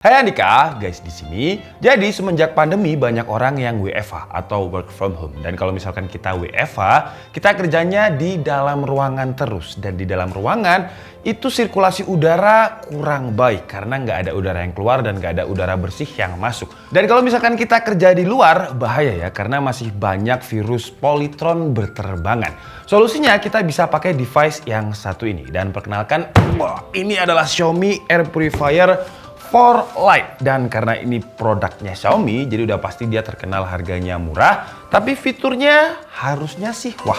Hai Andika, guys di sini. Jadi semenjak pandemi banyak orang yang WFH atau work from home. Dan kalau misalkan kita WFH, kita kerjanya di dalam ruangan terus. Dan di dalam ruangan itu sirkulasi udara kurang baik karena nggak ada udara yang keluar dan nggak ada udara bersih yang masuk. Dan kalau misalkan kita kerja di luar bahaya ya karena masih banyak virus polytron berterbangan. Solusinya kita bisa pakai device yang satu ini. Dan perkenalkan, ini adalah Xiaomi Air Purifier For Light. Dan karena ini produknya Xiaomi, jadi udah pasti dia terkenal harganya murah, tapi fiturnya harusnya sih wah.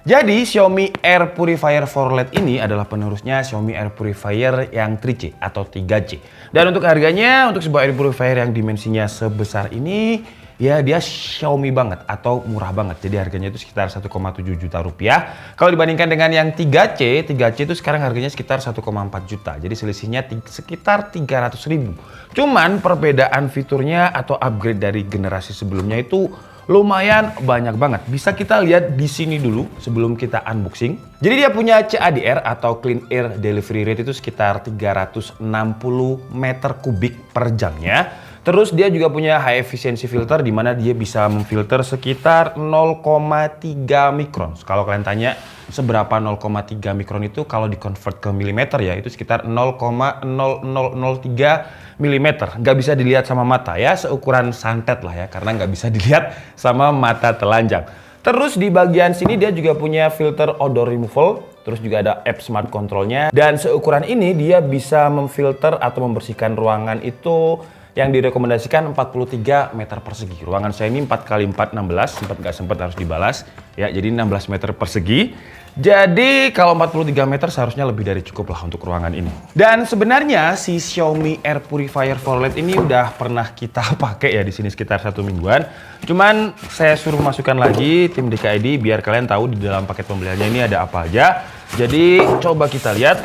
Jadi Xiaomi Air Purifier For Light ini adalah penerusnya Xiaomi Air Purifier yang 3C atau 3C. Dan untuk harganya, untuk sebuah air purifier yang dimensinya sebesar ini, ya dia Xiaomi banget atau murah banget. Jadi harganya itu sekitar 1,7 juta rupiah. Kalau dibandingkan dengan yang 3C itu sekarang harganya sekitar 1,4 juta. Jadi selisihnya sekitar 300 ribu. Cuman perbedaan fiturnya atau upgrade dari generasi sebelumnya itu lumayan banyak banget. Bisa kita lihat di sini dulu sebelum kita unboxing. Jadi dia punya CADR atau Clean Air Delivery Rate itu sekitar 360 meter kubik per jamnya. Terus dia juga punya high efficiency filter di mana dia bisa memfilter sekitar 0,3 mikron. Kalau kalian tanya seberapa 0,3 mikron itu, kalau di-convert ke milimeter ya itu sekitar 0,0003 milimeter. Nggak bisa dilihat sama mata ya, seukuran santet lah ya karena nggak bisa dilihat sama mata telanjang. Terus di bagian sini dia juga punya filter odor removal. Terus juga ada app smart controlnya. Dan seukuran ini dia bisa memfilter atau membersihkan ruangan itu yang direkomendasikan 43 meter persegi. Ruangan saya ini 4x4 16, sempat harus dibalas. Ya, jadi 16 meter persegi. Jadi kalau 43 meter seharusnya lebih dari cukup lah untuk ruangan ini. Dan sebenarnya si Xiaomi Air Purifier For Light ini udah pernah kita pakai ya di sini sekitar 1 mingguan. Cuman saya suruh masukkan lagi tim DKID biar kalian tahu di dalam paket pembeliannya ini ada apa aja. Jadi coba kita lihat.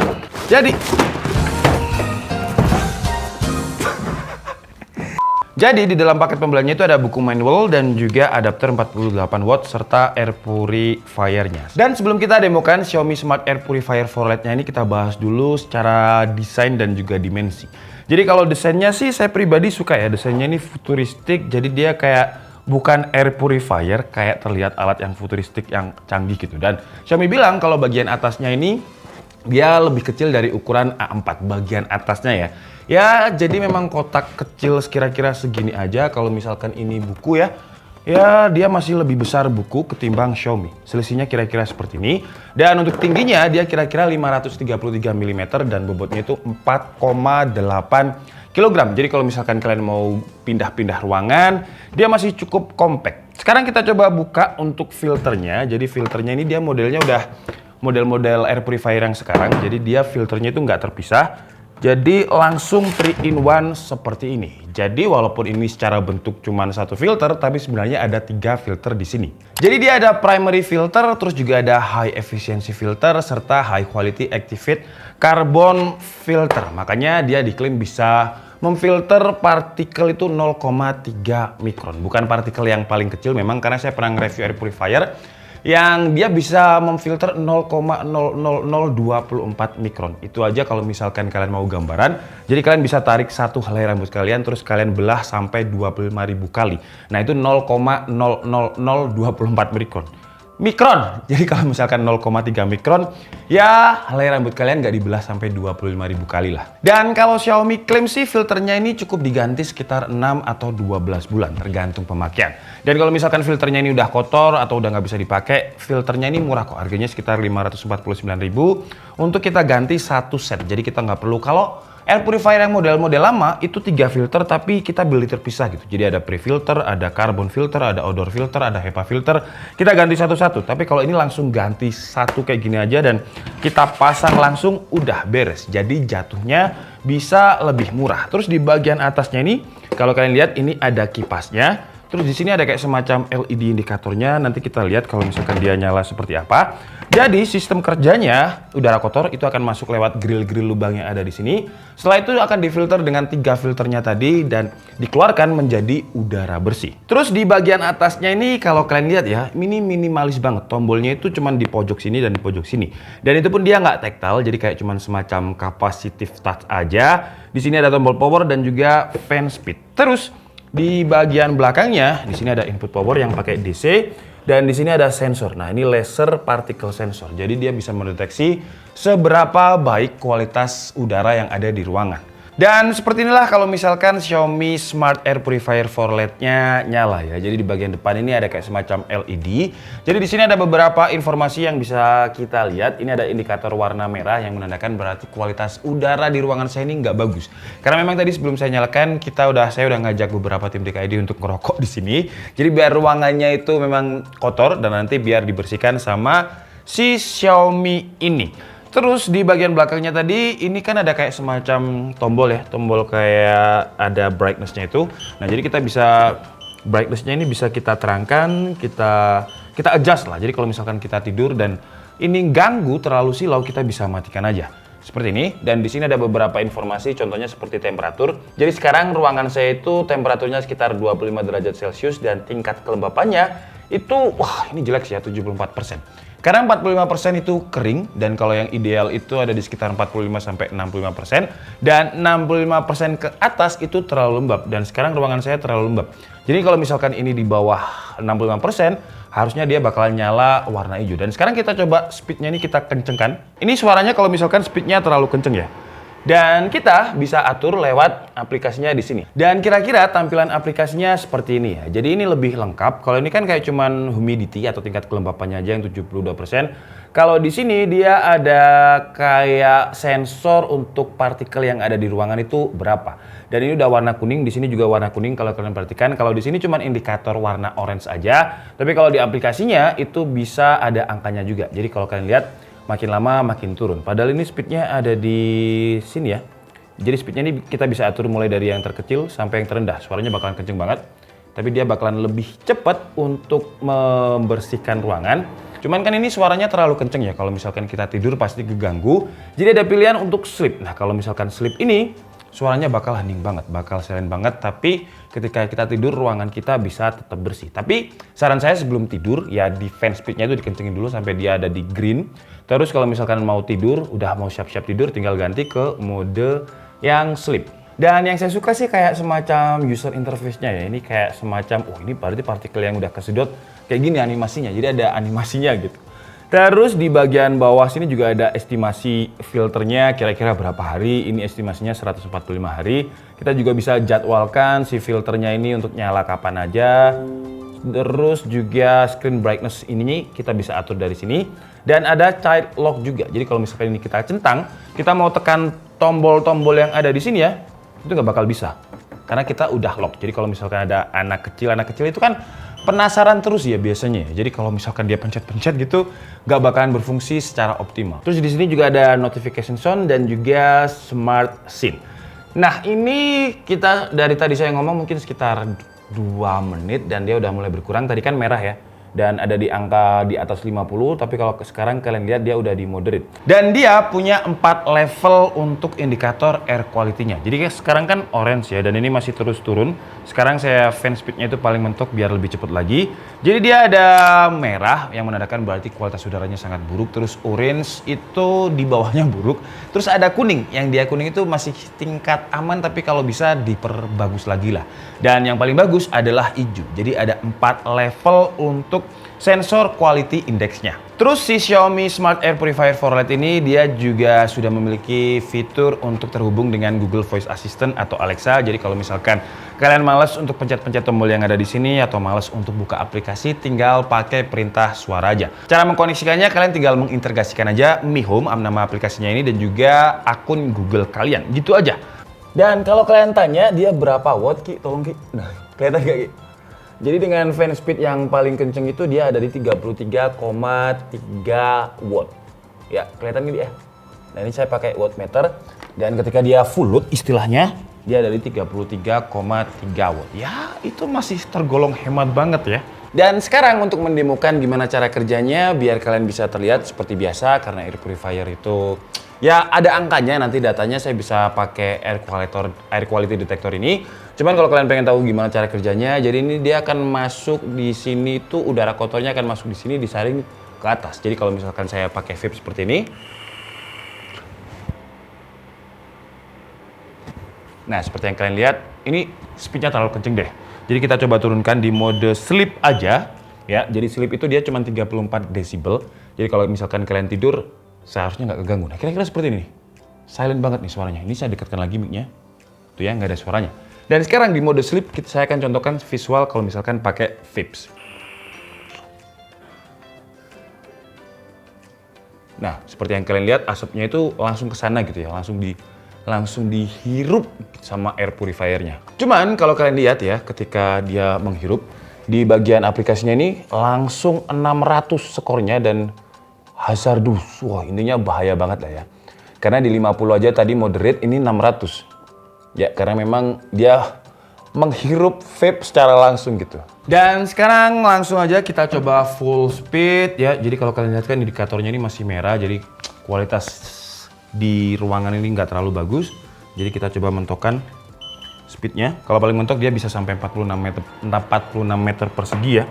Jadi di dalam paket pembeliannya itu ada buku manual dan juga adapter 48 watt serta air purifiernya. Dan sebelum kita demokan Xiaomi Smart Air Purifier For Light-nya ini, kita bahas dulu secara desain dan juga dimensi. Jadi kalau desainnya sih saya pribadi suka ya, desainnya ini futuristik, jadi dia kayak bukan air purifier, kayak terlihat alat yang futuristik yang canggih gitu. Dan Xiaomi bilang kalau bagian atasnya ini dia lebih kecil dari ukuran A4 bagian atasnya ya. Ya, jadi memang kotak kecil kira-kira segini aja. Kalau misalkan ini buku ya, dia masih lebih besar buku ketimbang Xiaomi. Selisihnya kira-kira seperti ini. Dan untuk tingginya dia kira-kira 533 mm dan bobotnya itu 4,8 kg. Jadi kalau misalkan kalian mau pindah-pindah ruangan, dia masih cukup compact. Sekarang kita coba buka untuk filternya. Jadi filternya ini dia modelnya udah model-model air purifier yang sekarang. Jadi dia filternya itu nggak terpisah. Jadi langsung 3-in-1 seperti ini. Jadi walaupun ini secara bentuk cuma satu filter, tapi sebenarnya ada 3 filter di sini. Jadi dia ada primary filter, terus juga ada high efficiency filter, serta high quality activate carbon filter. Makanya dia diklaim bisa memfilter partikel itu 0,3 mikron. Bukan partikel yang paling kecil memang, karena saya pernah nge-review air purifier yang dia bisa memfilter 0,00024 mikron. Itu aja kalau misalkan kalian mau gambaran. Jadi kalian bisa tarik satu helai rambut kalian terus kalian belah sampai 25.000 kali. Nah itu 0,00024 mikron. Jadi kalau misalkan 0,3 mikron, ya helai rambut kalian nggak dibelah sampai 25.000 kali lah. Dan kalau Xiaomi klaim sih filternya ini cukup diganti sekitar 6 atau 12 bulan tergantung pemakaian. Dan kalau misalkan filternya ini udah kotor atau udah nggak bisa dipakai, filternya ini murah kok. Harganya sekitar 549.000 untuk kita ganti satu set. Jadi kita nggak perlu, kalau air purifier yang model-model lama itu 3 filter tapi kita beli terpisah gitu. Jadi ada pre-filter, ada carbon filter, ada odor filter, ada HEPA filter. Kita ganti satu-satu. Tapi kalau ini langsung ganti satu kayak gini aja dan kita pasang langsung udah beres. Jadi jatuhnya bisa lebih murah. Terus di bagian atasnya ini kalau kalian lihat ini ada kipasnya. Terus di sini ada kayak semacam LED indikatornya. Nanti kita lihat kalau misalkan dia nyala seperti apa. Jadi sistem kerjanya udara kotor itu akan masuk lewat grill-grill lubang yang ada di sini. Setelah itu akan difilter dengan 3 filternya tadi dan dikeluarkan menjadi udara bersih. Terus di bagian atasnya ini kalau kalian lihat ya, ini minimalis banget. Tombolnya itu cuma di pojok sini dan di pojok sini. Dan itu pun dia nggak tactile, jadi kayak cuma semacam capacitive touch aja. Di sini ada tombol power dan juga fan speed. Terus di bagian belakangnya, di sini ada input power yang pakai DC. Dan di sini ada sensor. Nah, ini laser particle sensor. Jadi dia bisa mendeteksi seberapa baik kualitas udara yang ada di ruangan. Dan seperti inilah kalau misalkan Xiaomi Smart Air Purifier 4 LED-nya nyala ya. Jadi di bagian depan ini ada kayak semacam LED. Jadi di sini ada beberapa informasi yang bisa kita lihat. Ini ada indikator warna merah yang menandakan berarti kualitas udara di ruangan saya ini nggak bagus. Karena memang tadi sebelum saya nyalakan, saya udah ngajak beberapa tim DKID untuk ngerokok di sini. Jadi biar ruangannya itu memang kotor dan nanti biar dibersihkan sama si Xiaomi ini. Terus di bagian belakangnya tadi ini kan ada kayak semacam tombol ya, tombol kayak ada brightness-nya itu. Nah, jadi kita bisa brightness-nya ini bisa kita terangkan, kita adjust lah. Jadi kalau misalkan kita tidur dan ini ganggu terlalu silau, kita bisa matikan aja. Seperti ini, dan di sini ada beberapa informasi, contohnya seperti temperatur. Jadi sekarang ruangan saya itu temperaturnya sekitar 25 derajat Celcius dan tingkat kelembapannya itu, wah ini jelek sih ya, 74%. Karena 45% itu kering, dan kalau yang ideal itu ada di sekitar 45-65%, dan 65% ke atas itu terlalu lembab, dan sekarang ruangan saya terlalu lembab. Jadi kalau misalkan ini di bawah 65%, harusnya dia bakalan nyala warna hijau. Dan sekarang kita coba speednya ini kita kencengkan. Ini suaranya kalau misalkan speednya terlalu kenceng ya. Dan kita bisa atur lewat aplikasinya di sini. Dan kira-kira tampilan aplikasinya seperti ini ya. Jadi ini lebih lengkap. Kalau ini kan kayak cuman humidity atau tingkat kelembapannya aja yang 72%. Kalau di sini dia ada kayak sensor untuk partikel yang ada di ruangan itu berapa. Dan ini udah warna kuning, di sini juga warna kuning kalau kalian perhatikan. Kalau di sini cuman indikator warna orange aja. Tapi kalau di aplikasinya itu bisa ada angkanya juga. Jadi kalau kalian lihat makin lama makin turun. Padahal ini speednya ada di sini ya. Jadi speednya ini kita bisa atur mulai dari yang terkecil sampai yang terendah. Suaranya bakalan kenceng banget. Tapi dia bakalan lebih cepat untuk membersihkan ruangan. Cuman kan ini suaranya terlalu kenceng ya. Kalau misalkan kita tidur pasti keganggu. Jadi ada pilihan untuk sleep. Nah kalau misalkan sleep ini suaranya bakal hening banget, bakal silent banget. Tapi ketika kita tidur ruangan kita bisa tetap bersih. Tapi saran saya sebelum tidur ya di fan speednya itu dikencengin dulu sampai dia ada di green. Terus kalau misalkan mau tidur, udah mau siap-siap tidur, tinggal ganti ke mode yang sleep. Dan yang saya suka sih kayak semacam user interface-nya ya. Ini kayak semacam, oh ini berarti partikel yang udah kesedot kayak gini animasinya. Jadi ada animasinya gitu. Terus di bagian bawah sini juga ada estimasi filternya kira-kira berapa hari. Ini estimasinya 145 hari. Kita juga bisa jadwalkan si filternya ini untuk nyala kapan aja. Terus juga screen brightness ini kita bisa atur dari sini. Dan ada child lock juga. Jadi kalau misalkan ini kita centang, kita mau tekan tombol-tombol yang ada di sini ya, itu nggak bakal bisa. Karena kita udah lock. Jadi kalau misalkan ada anak kecil itu kan penasaran terus ya biasanya. Jadi kalau misalkan dia pencet-pencet gitu, nggak bakalan berfungsi secara optimal. Terus di sini juga ada notification sound dan juga smart scene. Nah ini kita dari tadi saya ngomong mungkin sekitar 2 menit dan dia udah mulai berkurang. Tadi kan merah ya. Dan ada di angka di atas 50, tapi kalau sekarang kalian lihat dia udah di moderate. Dan dia punya 4 level untuk indikator air quality-nya. Jadi sekarang kan orange ya, dan ini masih terus turun. Sekarang saya fan speed-nya itu paling mentok biar lebih cepat lagi. Jadi dia ada merah yang menandakan berarti kualitas udaranya sangat buruk. Terus orange itu di bawahnya buruk. Terus ada kuning, yang dia kuning itu masih tingkat aman, tapi kalau bisa diperbagus lagi lah. Dan yang paling bagus adalah hijau. Jadi ada 4 level untuk sensor quality index-nya. Terus si Xiaomi Smart Air Purifier 4 LED ini dia juga sudah memiliki fitur untuk terhubung dengan Google Voice Assistant atau Alexa. Jadi kalau misalkan kalian malas untuk pencet-pencet tombol yang ada di sini atau malas untuk buka aplikasi, tinggal pakai perintah suara aja. Cara mengkoneksikannya kalian tinggal mengintegrasikan aja Mi Home nama aplikasinya ini dan juga akun Google kalian. Gitu aja. Dan kalau kalian tanya dia berapa watt Ki? Tolong Ki. Nah, kelihatan gak Ki? Jadi dengan fan speed yang paling kenceng itu dia ada di 33,3 watt. Ya, kelihatan gini ya. Nah ini saya pakai wattmeter dan ketika dia full load istilahnya, dia dari 33,3 watt. Ya, itu masih tergolong hemat banget ya. Dan sekarang untuk mendemokan gimana cara kerjanya biar kalian bisa terlihat seperti biasa, karena air purifier itu ya ada angkanya, nanti datanya saya bisa pakai air quality detector ini. Cuman kalau kalian pengen tahu gimana cara kerjanya, jadi ini dia akan masuk di sini tuh, udara kotornya akan masuk di sini, disaring ke atas. Jadi kalau misalkan saya pakai vape seperti ini, nah seperti yang kalian lihat, ini speednya terlalu kenceng deh. Jadi kita coba turunkan di mode sleep aja ya. Jadi sleep itu dia cuma 34 desibel. Jadi kalau misalkan kalian tidur, seharusnya nggak keganggu. Nah kira-kira seperti ini nih. Silent banget nih suaranya. Ini saya dekatkan lagi mic-nya. Tuh ya, nggak ada suaranya. Dan sekarang di mode sleep, saya akan contohkan visual kalau misalkan pakai vapes. Nah, seperti yang kalian lihat, asapnya itu langsung ke sana gitu ya, langsung dihirup sama air purifiernya. Cuman kalau kalian lihat ya, ketika dia menghirup, di bagian aplikasinya ini langsung 600 skornya dan hazardous. Wah, intinya bahaya banget lah ya. Karena di 50 aja tadi moderate, ini 600. Ya, karena memang dia menghirup vape secara langsung gitu. Dan sekarang langsung aja kita coba full speed ya. Jadi kalau kalian lihat kan indikatornya ini masih merah, jadi kualitas di ruangan ini nggak terlalu bagus. Jadi kita coba mentokkan speednya. Kalau paling mentok dia bisa sampai 46 meter persegi ya.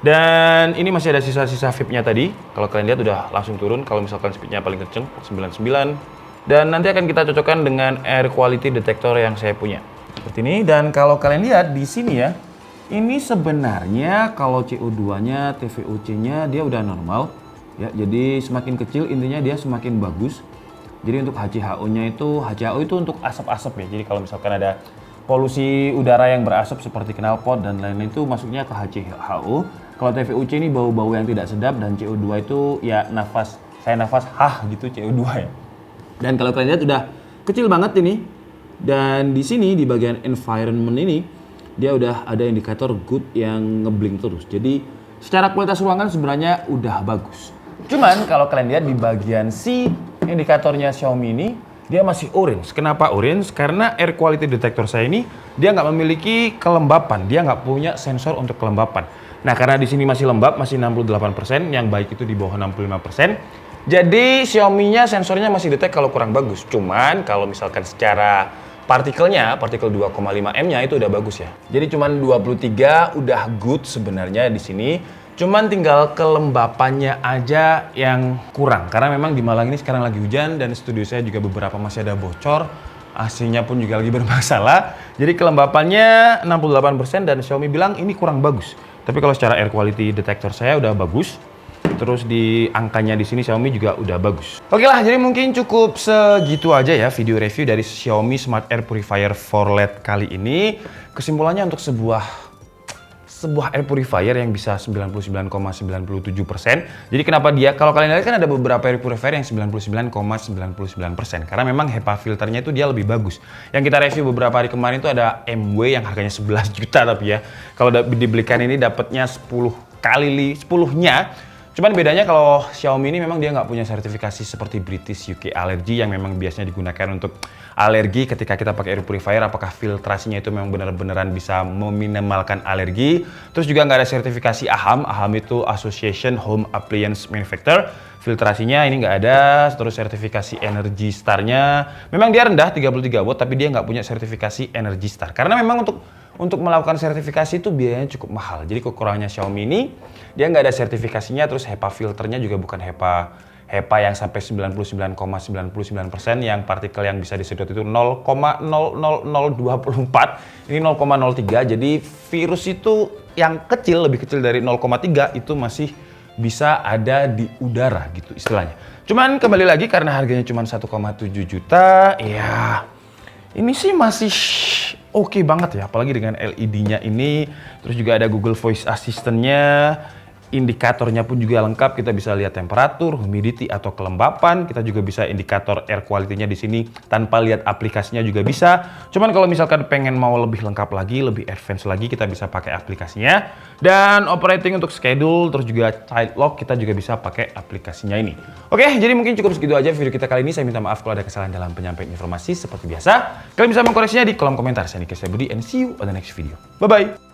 Dan ini masih ada sisa-sisa vape-nya tadi. Kalau kalian lihat udah langsung turun. Kalau misalkan speednya paling kenceng 99. Dan nanti akan kita cocokkan dengan air quality detector yang saya punya. Seperti ini. Dan kalau kalian lihat di sini ya, ini sebenarnya kalau CO2-nya, TVOC-nya dia udah normal ya. Jadi semakin kecil intinya dia semakin bagus. Jadi untuk HCHO-nya itu, HCHO itu untuk asap-asap ya. Jadi kalau misalkan ada polusi udara yang berasap seperti knalpot dan lain-lain itu masuknya ke HCHO. Kalau TVOC ini bau-bau yang tidak sedap, dan CO2 itu ya nafas, saya nafas gitu CO2 ya. Dan kalau kalian lihat udah kecil banget ini. Dan di sini di bagian environment ini dia udah ada indikator good yang ngeblink terus. Jadi secara kualitas ruangan sebenarnya udah bagus. Cuman kalau kalian lihat di bagian C indikatornya Xiaomi ini dia masih orange. Kenapa orange? Karena air quality detector saya ini dia nggak memiliki kelembapan, dia nggak punya sensor untuk kelembapan. Nah karena di sini masih lembab, masih 68%, yang baik itu di bawah 65%. Jadi Xiaomi-nya sensornya masih detect kalau kurang bagus. Cuman kalau misalkan secara partikel 2,5 M-nya itu udah bagus ya. Jadi cuman 23 udah good sebenarnya di sini. Cuman tinggal kelembapannya aja yang kurang. Karena memang di Malang ini sekarang lagi hujan dan studio saya juga beberapa masih ada bocor. AC-nya pun juga lagi bermasalah. Jadi kelembapannya 68% dan Xiaomi bilang ini kurang bagus. Tapi kalau secara air quality detector saya udah bagus. Terus di angkanya di sini Xiaomi juga udah bagus. Oke lah, jadi mungkin cukup segitu aja ya video review dari Xiaomi Smart Air Purifier 4 LED kali ini. Kesimpulannya untuk sebuah air purifier yang bisa 99,97%. Jadi kenapa dia, kalau kalian lihat kan ada beberapa air purifier yang 99,99%. Karena memang HEPA filternya itu dia lebih bagus. Yang kita review beberapa hari kemarin itu ada MW yang harganya 11 juta tapi ya. Kalau dibelikan ini dapatnya 10 kali 10-nya. Cuman bedanya kalau Xiaomi ini memang dia nggak punya sertifikasi seperti British UK Allergy yang memang biasanya digunakan untuk alergi ketika kita pakai air purifier, apakah filtrasinya itu memang benar-benaran bisa meminimalkan alergi. Terus juga nggak ada sertifikasi AHAM. AHAM itu Association Home Appliance Manufacturer. Filtrasinya ini nggak ada. Terus sertifikasi Energy Star-nya memang dia rendah 33 watt tapi dia nggak punya sertifikasi Energy Star. Karena memang untuk melakukan sertifikasi itu biayanya cukup mahal. Jadi kekurangannya Xiaomi ini dia nggak ada sertifikasinya, terus HEPA filternya juga bukan HEPA yang sampai 99,99%, yang partikel yang bisa disedot itu 0,00024, ini 0,03. Jadi virus itu yang kecil, lebih kecil dari 0,3 itu masih bisa ada di udara gitu istilahnya. Cuman kembali lagi karena harganya cuma 1,7 juta, ya ini sih masih oke banget ya, apalagi dengan LED-nya ini. Terus juga ada Google Voice Assistant-nya. Indikatornya pun juga lengkap, kita bisa lihat temperatur, humidity atau kelembapan. Kita juga bisa indikator air quality-nya di sini tanpa lihat aplikasinya juga bisa. Cuman kalau misalkan pengen mau lebih lengkap lagi, lebih advance lagi, kita bisa pakai aplikasinya. Dan operating untuk schedule, terus juga child lock, kita juga bisa pakai aplikasinya ini. Oke, jadi mungkin cukup segitu aja video kita kali ini. Saya minta maaf kalau ada kesalahan dalam penyampaian informasi seperti biasa. Kalian bisa mengkoreksinya di kolom komentar. Saya Niki Budi and see you on the next video. Bye-bye!